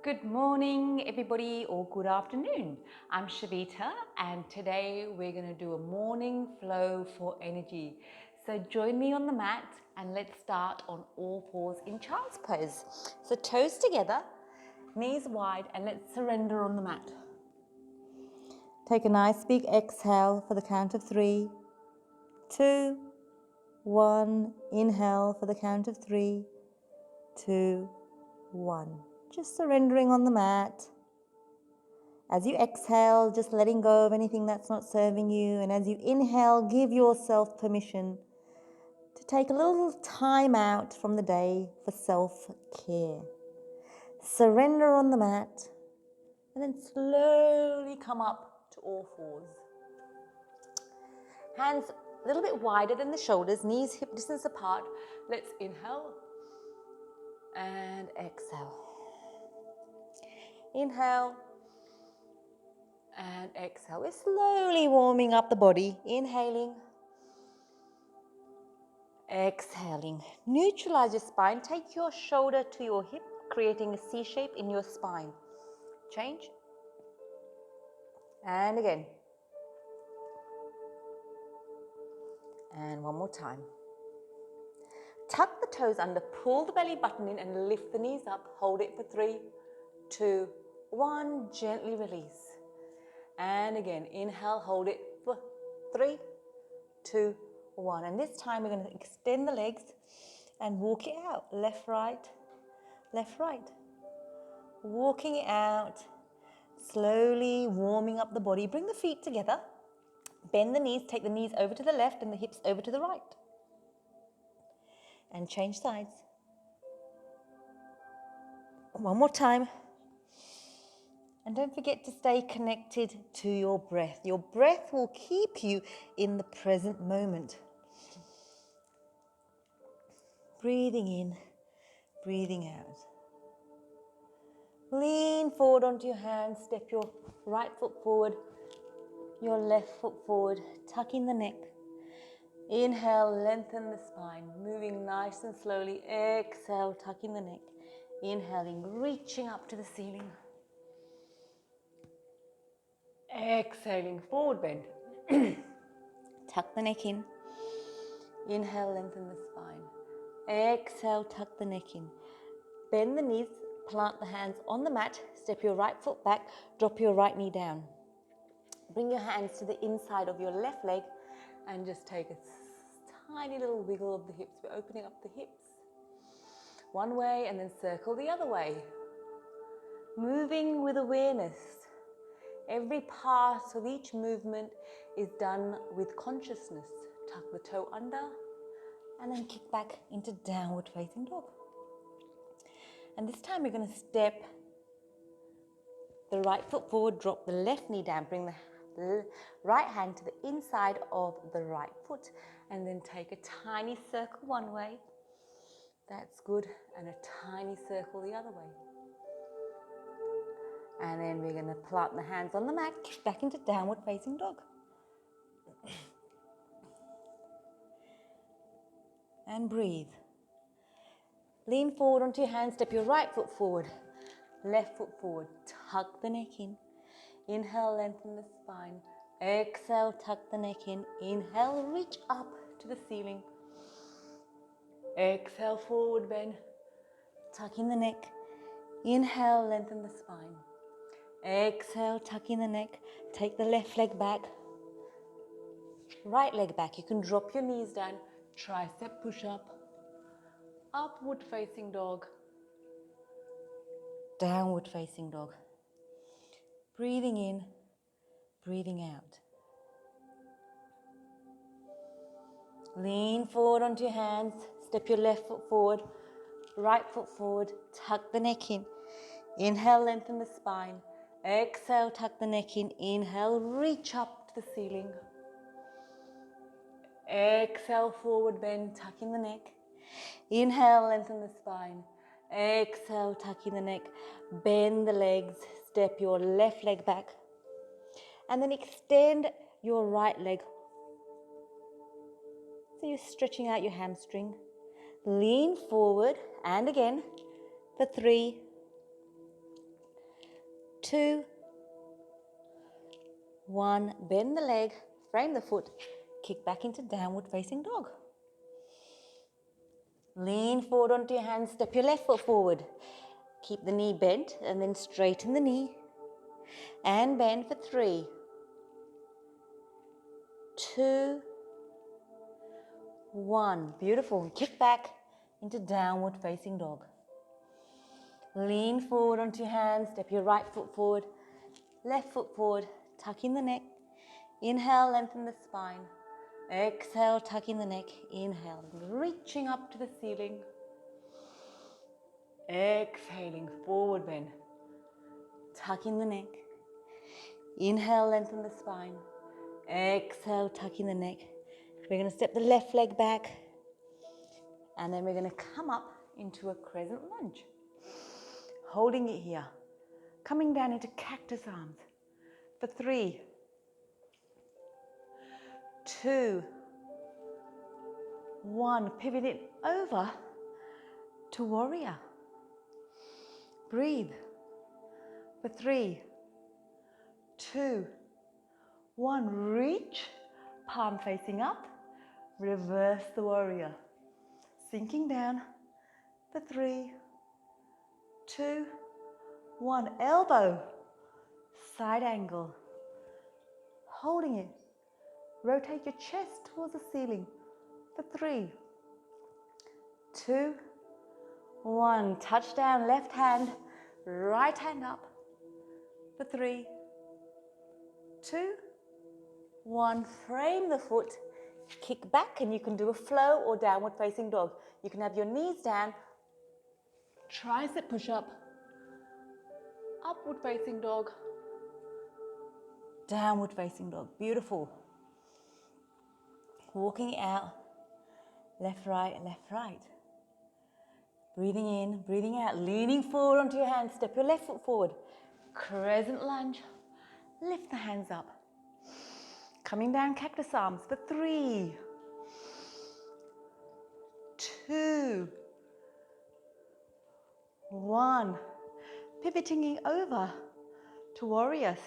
Good morning, everybody, or good afternoon. I'm Shavita, and today we're going to do a morning flow for energy. So join me on the mat and let's start on all fours in child's pose. So toes together, knees wide, and let's surrender on the mat. Take a nice big exhale for the count of 3, 2, 1. Inhale for the count of 3, 2, 1. Just surrendering on the mat. As you exhale, just letting go of anything that's not serving you. And as you inhale, give yourself permission to take a little time out from the day for self-care. Surrender on the mat and then slowly come up to all fours. Hands a little bit wider than the shoulders, knees hip distance apart. Let's inhale and exhale. Inhale and exhale. We're slowly warming up the body. Inhaling. Exhaling. Neutralize your spine. Take your shoulder to your hip, creating a C shape in your spine. Change. And again. And one more time. Tuck the toes under, pull the belly button in and lift the knees up. Hold it for 3, 2, 1. Gently release. And again, inhale, hold it for 3, 2, 1. And this time we're going to extend the legs and walk it out. Left, right, left, right. Walking it out, slowly warming up the body. Bring the feet together, bend the knees, take the knees over to the left and the hips over to the right. And change sides. One more time. And don't forget to stay connected to your breath. Your breath will keep you in the present moment. Breathing in, breathing out. Lean forward onto your hands, step your right foot forward, your left foot forward, tuck in the neck. Inhale, lengthen the spine, moving nice and slowly. Exhale, tucking the neck. Inhaling, reaching up to the ceiling. Exhaling, forward bend. Tuck the neck in. Inhale, lengthen the spine. Exhale, tuck the neck in. Bend the knees, plant the hands on the mat, step your right foot back, drop your right knee down. Bring your hands to the inside of your left leg and just take a tiny little wiggle of the hips. We're opening up the hips one way and then circle the other way. Moving with awareness. Every part of each movement is done with consciousness. Tuck the toe under and then kick back into downward facing dog. And this time we're going to step the right foot forward, drop the left knee down, bring the right hand to the inside of the right foot and then take a tiny circle one way. That's good. And a tiny circle the other way. And then we're going to plant the hands on the mat, kick back into downward facing dog. And breathe. Lean forward onto your hands, step your right foot forward, left foot forward, tuck the neck in. Inhale, lengthen the spine. Exhale, tuck the neck in. Inhale, reach up to the ceiling. Exhale, forward bend. Tuck in the neck. Inhale, lengthen the spine. Exhale, tuck in the neck. Take the left leg back. Right leg back. You can drop your knees down. Tricep push up. Upward facing dog. Downward facing dog. Breathing in, breathing out. Lean forward onto your hands. Step your left foot forward. Right foot forward. Tuck the neck in. Inhale, lengthen the spine. Exhale, tuck the neck in. Inhale, reach up to the ceiling. Exhale, forward bend, tucking the neck. Inhale, lengthen the spine. Exhale, tucking the neck. Bend the legs. Step your left leg back. And then extend your right leg. So you're stretching out your hamstring. Lean forward and again for 3, 2, 1. Bend the leg, frame the foot, kick back into downward facing dog. Lean forward onto your hands, step your left foot forward. Keep the knee bent and then straighten the knee. And bend for 3, 2, 1. Beautiful. Kick back into downward facing dog. Lean forward onto your hands, step your right foot forward, left foot forward, tuck in the neck. Inhale, lengthen the spine. Exhale, tuck in the neck. Inhale, reaching up to the ceiling. Exhaling, forward bend. Tuck in the neck. Inhale, lengthen the spine. Exhale, tuck in the neck. We're going to step the left leg back. And then we're going to come up into a crescent lunge. Holding it here. Coming down into cactus arms. For 3, 2, 1. Pivot it over to warrior. Breathe. For 3, 2, 1. Reach. Palm facing up. Reverse the warrior. Sinking down. For 3, 2, 1. Elbow. Side angle. Holding it. Rotate your chest towards the ceiling. For 3, 2, 1. Touch down, left hand, right hand up. For 3, 2, 1. Frame the foot, kick back, and you can do a flow or downward facing dog. You can have your knees down, tricep push up, upward facing dog, downward facing dog. Beautiful. Walking it out, left, right, left, right. Breathing in, breathing out, leaning forward onto your hands, step your left foot forward. Crescent lunge, lift the hands up. Coming down cactus arms for 3, 2, 1. Pivoting over to warriors.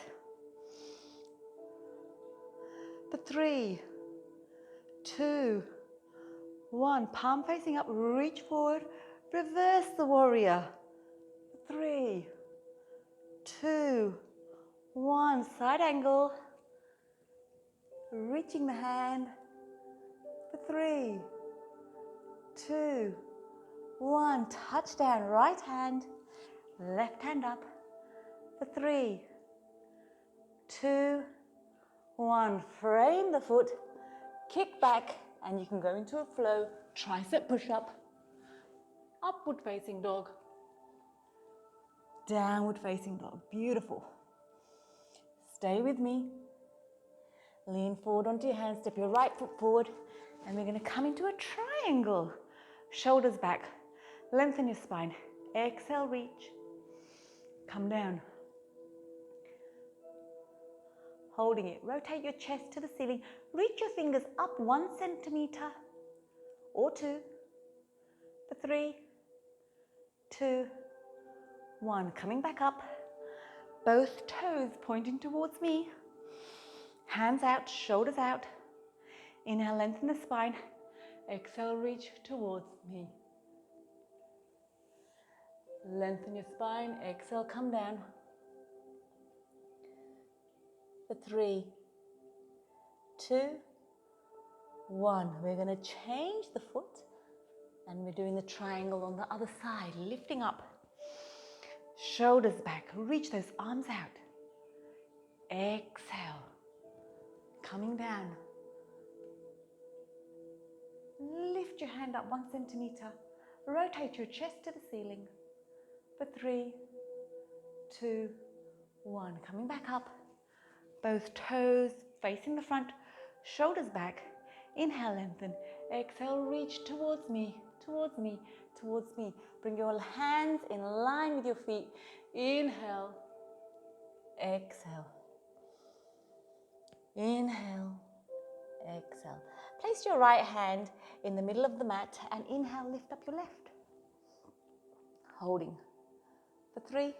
For 3, 2, 1. Palm facing up, reach forward, reverse the warrior. 3, 2, 1. Side angle. Reaching the hand. For 3, 2, 1. Touch down, right hand, left hand up. For 3, 2, 1. Frame the foot, kick back, and you can go into a flow. Tricep push up, upward facing dog, downward facing dog. Beautiful. Stay with me. Lean forward onto your hands, step your right foot forward, and we're going to come into a triangle. Shoulders back, lengthen your spine. Exhale, reach. Come down. Holding it. Rotate your chest to the ceiling. Reach your fingers up 1 centimeter or 2. For 3, 2, 1. Coming back up. Both toes pointing towards me. Hands out, shoulders out. Inhale, lengthen the spine. Exhale, reach towards me. Lengthen your spine. Exhale, come down. For 3, 2, 1. We're going to change the foot and we're doing the triangle on the other side. Lifting up. Shoulders back. Reach those arms out. Exhale. Coming down. Lift your hand up 1 centimeter. Rotate your chest to the ceiling. For 3, 2, 1. Coming back up. Both toes facing the front. Shoulders back. Inhale, lengthen. Exhale, reach towards me, towards me, towards me. Bring your hands in line with your feet. Inhale. Exhale. Inhale, exhale. Place your right hand in the middle of the mat and inhale, lift up your left. Holding. For 3,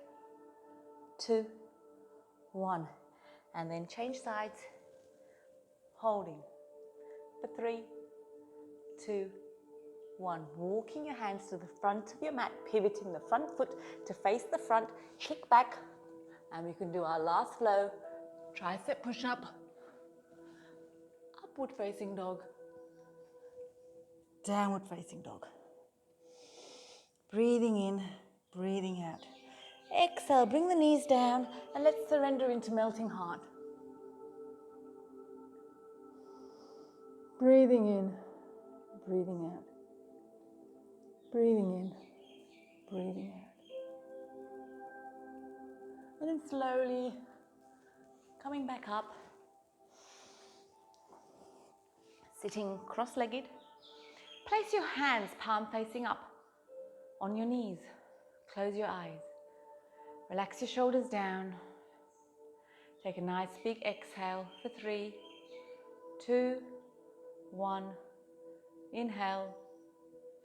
2, 1. And then change sides, holding for 3, 2, 1. Walking your hands to the front of your mat, pivoting the front foot to face the front, kick back, and we can do our last flow, tricep push-up, upward facing dog, downward facing dog. Breathing in, breathing out. Exhale, bring the knees down and let's surrender into melting heart. Breathing in, breathing out. Breathing in, breathing out. And then slowly coming back up, sitting cross-legged. Place your hands palm facing up on your knees. Close your eyes. Relax your shoulders down. Take a nice big exhale for 3, 2, 1. Inhale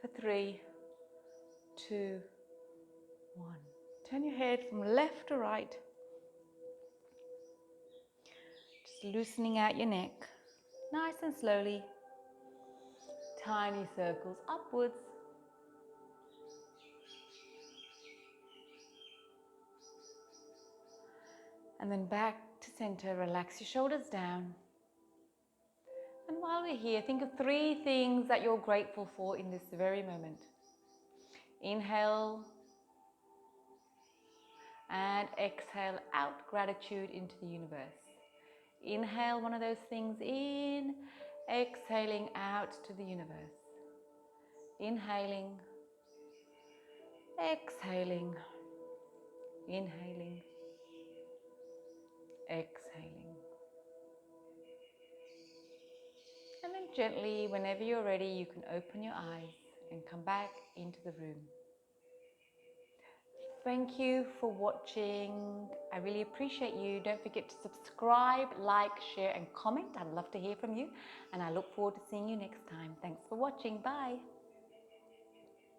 for 3, 2, 1. Turn your head from left to right. Just loosening out your neck. Nice and slowly. Tiny circles upwards. And then back to center. Relax your shoulders down. And while we're here, think of 3 things that you're grateful for in this very moment. Inhale and exhale out gratitude into the universe. Inhale one of those things in, exhaling out to the universe. Inhaling, exhaling, inhaling, exhaling. And then gently, whenever you're ready, you can open your eyes and come back into the room. Thank you for watching. I really appreciate you. Don't forget to subscribe, like, share and comment. I'd love to hear from you and I look forward to seeing you next time. Thanks for watching. Bye.